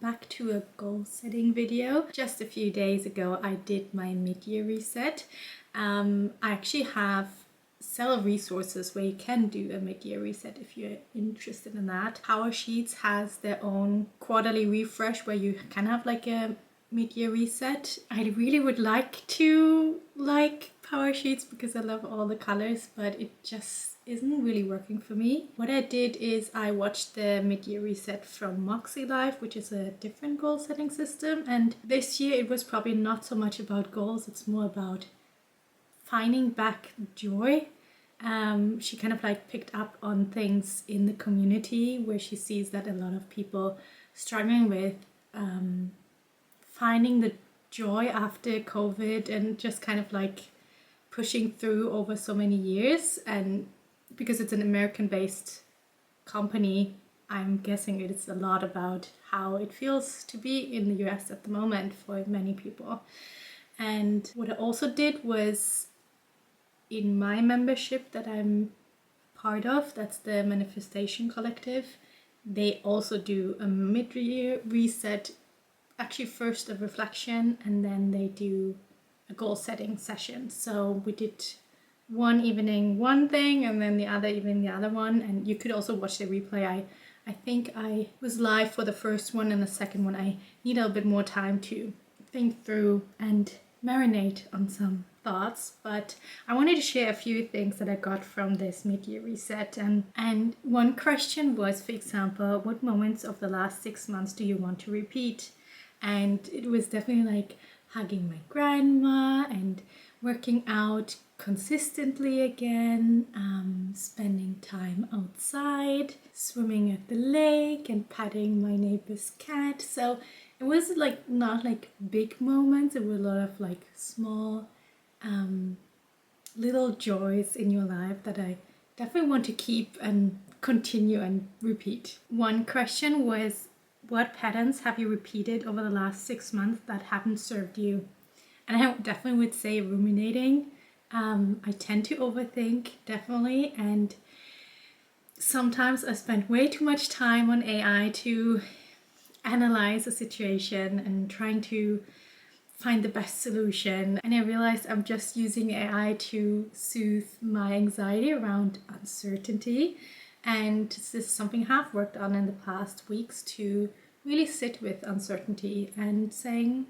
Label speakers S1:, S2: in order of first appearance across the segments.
S1: back to a goal setting video. Just a few days ago I did my mid-year reset. I actually have several resources where you can do a mid-year reset if you're interested in that. Power Sheets has their own quarterly refresh where you can have like a mid-year reset. I really would like to like Power Sheets because I love all the colors, but it just isn't really working for me. What I did is I watched the mid-year reset from makselife, which is a different goal setting system, and this year it was probably not so much about goals, it's more about finding back joy. She kind of like picked up on things in the community where she sees that a lot of people struggling with finding the joy after COVID and just kind of like pushing through over so many years. And because it's an American-based company, I'm guessing it's a lot about how it feels to be in the US at the moment for many people. And what I also did was, in my membership that I'm part of, that's the Manifestation Collective, they also do a mid-year reset, actually first a reflection, and then they do a goal setting session. So we did one evening one thing and then the other evening the other one, and you could also watch the replay. I think I was live for the first one, and the second one I need a little bit more time to think through and marinate on some thoughts, but I wanted to share a few things that I got from this mid-year reset. And one question was, for example, what moments of the last 6 months do you want to repeat? And it was definitely like hugging my grandma and working out consistently again, spending time outside, swimming at the lake and patting my neighbor's cat. So it was like not like big moments, it was a lot of like small little joys in your life that I definitely want to keep and continue and repeat. One question was, what patterns have you repeated over the last 6 months that haven't served you? And I definitely would say ruminating. I tend to overthink, definitely, and sometimes I spend way too much time on AI to analyze a situation and trying to find the best solution. And I realized I'm just using AI to soothe my anxiety around uncertainty. And this is something I have worked on in the past weeks, to really sit with uncertainty and saying,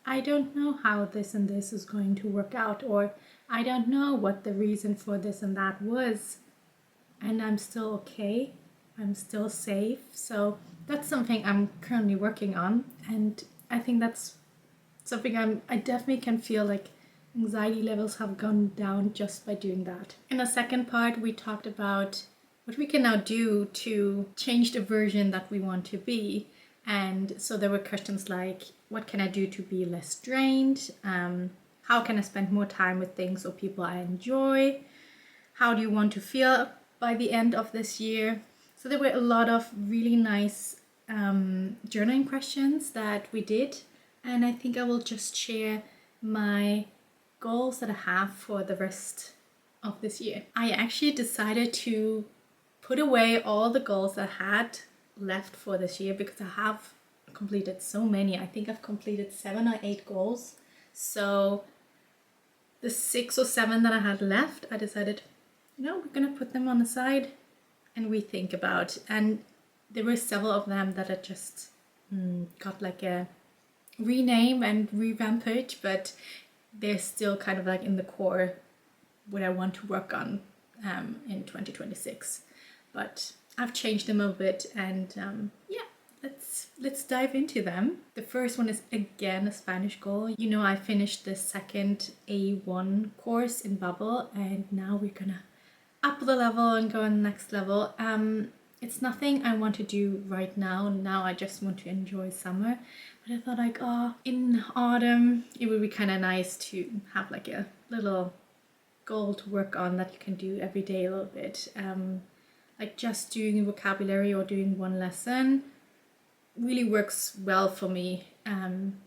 S1: I don't know how this and this is going to work out, or I don't know what the reason for this and that was, and I'm still okay, I'm still safe. So that's something I'm currently working on, and I think that's something I definitely can feel like anxiety levels have gone down just by doing that. In the second part, we talked about what we can now do to change the version that we want to be. And so there were questions like, what can I do to be less drained? How can I spend more time with things or people I enjoy? How do you want to feel by the end of this year? So there were a lot of really nice journaling questions that we did. And I think I will just share my goals that I have for the rest of this year. I actually decided to put away all the goals I had left for this year because I have completed so many. I think I've completed 7 or 8 goals. So the 6 or 7 that I had left, I decided, we're gonna put them on the side and rethink about. And there were several of them that I just got like a rename and revamp it, but they're still kind of like in the core what I want to work on in 2026. But I've changed them a bit, and let's dive into them. The first one is again a Spanish goal. I finished the second A1 course in Bubble, and now we're gonna up the level and go on the next level. It's nothing I want to do right now. Now I just want to enjoy summer. But I thought like, in autumn, it would be kind of nice to have like a little goal to work on that you can do every day a little bit. Like just doing vocabulary or doing one lesson really works well for me.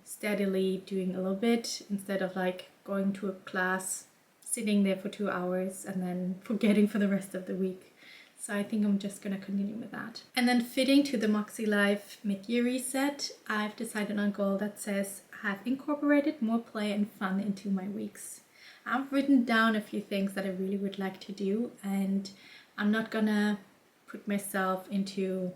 S1: Steadily doing a little bit instead of like going to a class, sitting there for 2 hours and then forgetting for the rest of the week. So I think I'm just going to continue with that. And then fitting to the makselife mid-year reset, I've decided on a goal that says I've incorporated more play and fun into my weeks. I've written down a few things that I really would like to do, and I'm not going to put myself into,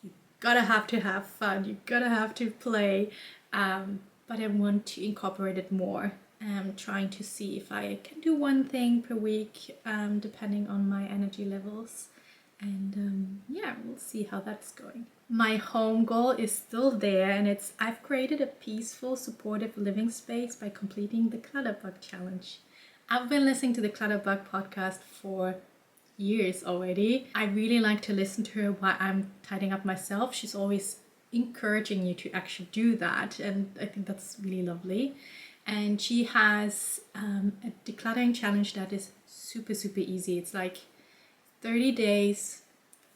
S1: you gotta have to have fun, you gotta have to play, but I want to incorporate it more. I'm trying to see if I can do one thing per week, depending on my energy levels. And yeah, we'll see how that's going. My home goal is still there, and it's I've created a peaceful, supportive living space by completing the Clutterbug challenge. I've been listening to the Clutterbug podcast for years already. I really like to listen to her while I'm tidying up myself. She's always encouraging you to actually do that, and I think that's really lovely. And she has a decluttering challenge that is super easy. It's like 30 days,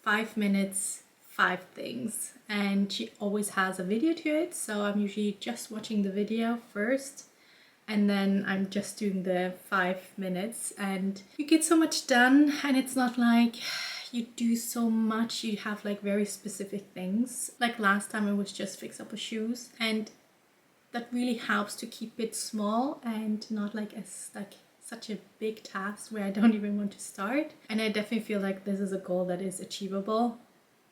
S1: 5 minutes, 5 things. And she always has a video to it. So I'm usually just watching the video first, and then I'm just doing the 5 minutes. And you get so much done, and it's not like you do so much. You have like very specific things. Like last time it was just fix up her shoes. And that really helps to keep it small and not like such a big task where I don't even want to start. And I definitely feel like this is a goal that is achievable,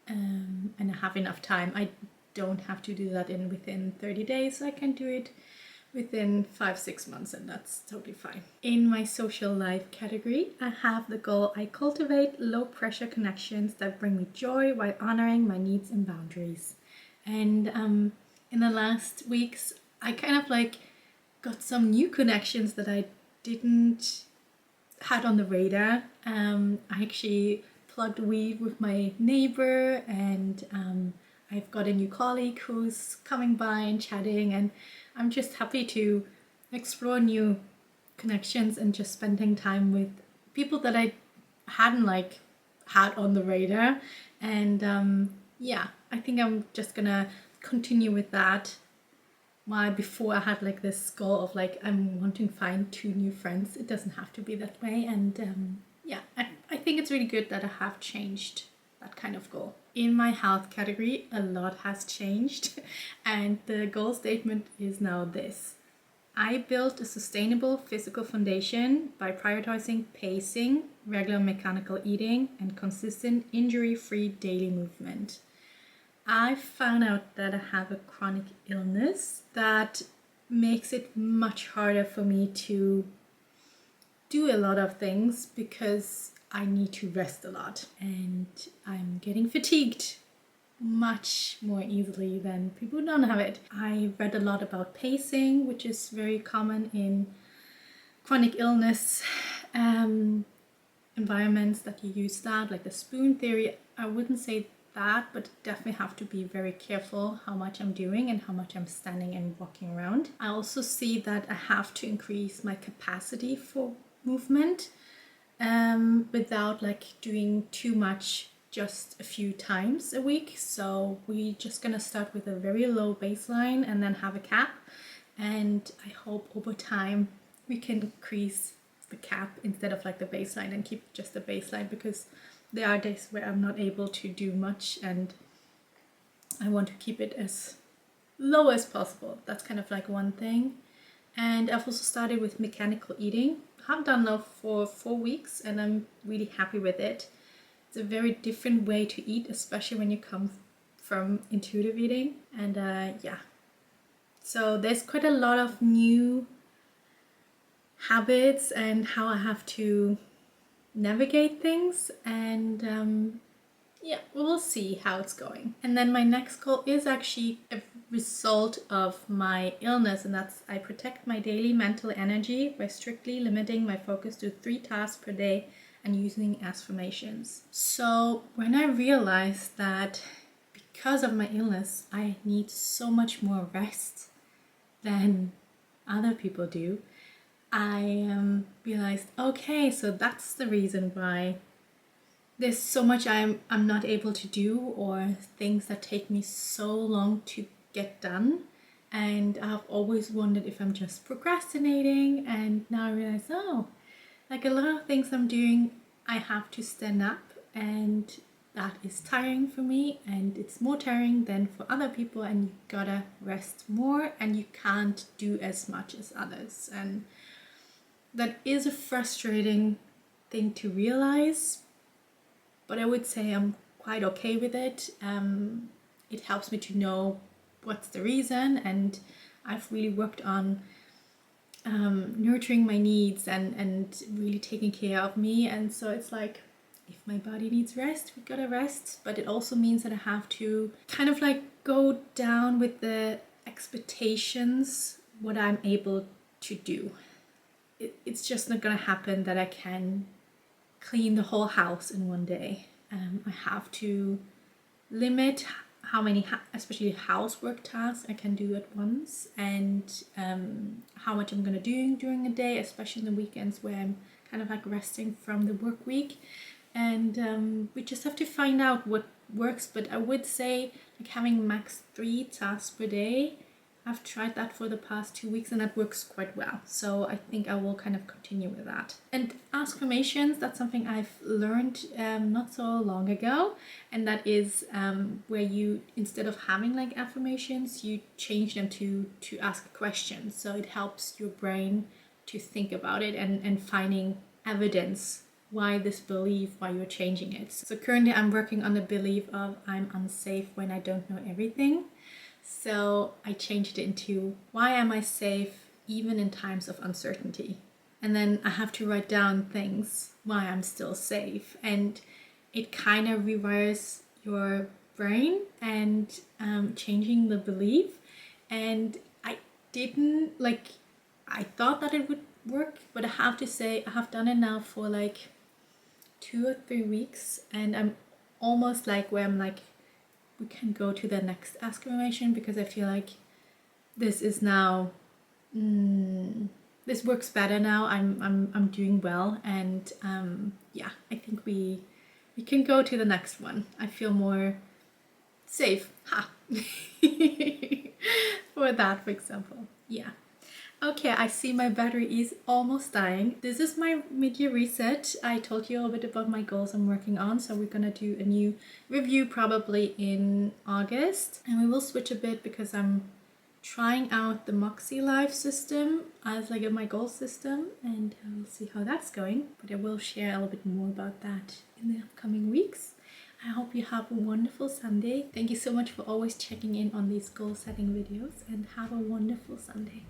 S1: and I have enough time. I don't have to do that within 30 days. I can do it within 5-6 months, and that's totally fine. In my social life category, I have the goal I cultivate low pressure connections that bring me joy while honoring my needs and boundaries. And in the last weeks, I kind of like got some new connections that I didn't had on the radar. I actually plugged weed with my neighbor, and I've got a new colleague who's coming by and chatting, and I'm just happy to explore new connections and just spending time with people that I hadn't had on the radar. And yeah, I think I'm just gonna continue with that. Why before I had like this goal of like I'm wanting to find 2 new friends. It doesn't have to be that way. And yeah, I think it's really good that I have changed that kind of goal. In my health category, a lot has changed, and the goal statement is now this: I built a sustainable physical foundation by prioritizing pacing, regular mechanical eating, and consistent injury-free daily movement. I found out that I have a chronic illness that makes it much harder for me to do a lot of things because I need to rest a lot, and I'm getting fatigued much more easily than people who don't have it. I read a lot about pacing, which is very common in chronic illness environments, that you use that, like the spoon theory. I wouldn't say that, but definitely have to be very careful how much I'm doing and how much I'm standing and walking around. I also see that I have to increase my capacity for movement without like doing too much just a few times a week. So we're just gonna start with a very low baseline and then have a cap, and I hope over time we can increase the cap instead of like the baseline and keep just the baseline, because there are days where I'm not able to do much and I want to keep it as low as possible. That's kind of like one thing. And I've also started with mechanical eating. I've done now for 4 weeks and I'm really happy with it. It's a very different way to eat, especially when you come from intuitive eating. And yeah, so there's quite a lot of new habits and how I have to navigate things, and yeah, we'll see how it's going. And then my next goal is actually a result of my illness, and that's I protect my daily mental energy by strictly limiting my focus to 3 tasks per day and using affirmations. So when I realized that because of my illness I need so much more rest than other people do, I realized, okay, so that's the reason why there's so much I'm not able to do, or things that take me so long to get done. And I've always wondered if I'm just procrastinating, and now I realize, oh, like a lot of things I'm doing, I have to stand up and that is tiring for me, and it's more tiring than for other people, and you gotta rest more and you can't do as much as others. And that is a frustrating thing to realize, but I would say I'm quite okay with it. It helps me to know what's the reason, and I've really worked on nurturing my needs and really taking care of me. And so it's like, if my body needs rest, we gotta rest, but it also means that I have to kind of like go down with the expectations, what I'm able to do. It's just not gonna happen that I can clean the whole house in one day. I have to limit how many, especially housework tasks I can do at once, and how much I'm gonna do during a day, especially in the weekends where I'm kind of like resting from the work week. And we just have to find out what works. But I would say like having max 3 tasks per day, I've tried that for the past 2 weeks and that works quite well. So I think I will kind of continue with that. And affirmations, that's something I've learned not so long ago. And that is where you, instead of having like affirmations, you change them to ask questions. So it helps your brain to think about it and finding evidence why this belief, why you're changing it. So currently I'm working on the belief of I'm unsafe when I don't know everything. So I changed it into why am I safe even in times of uncertainty? And then I have to write down things why I'm still safe. And it kind of rewires your brain and changing the belief. And I didn't like, I thought that it would work, but I have to say I have done it now for like 2 or 3 weeks, and I'm almost like where I'm like, we can go to the next affirmation, because I feel like this is now this works better now. I'm doing well, and yeah, I think we can go to the next one. I feel more safe for that, for example. Yeah. Okay, I see my battery is almost dying. This is my mid-year reset. I told you a bit about my goals I'm working on, so we're gonna do a new review probably in August. And we will switch a bit because I'm trying out the makselife system as like my goal system, and we'll see how that's going. But I will share a little bit more about that in the upcoming weeks. I hope you have a wonderful Sunday. Thank you so much for always checking in on these goal setting videos, and have a wonderful Sunday.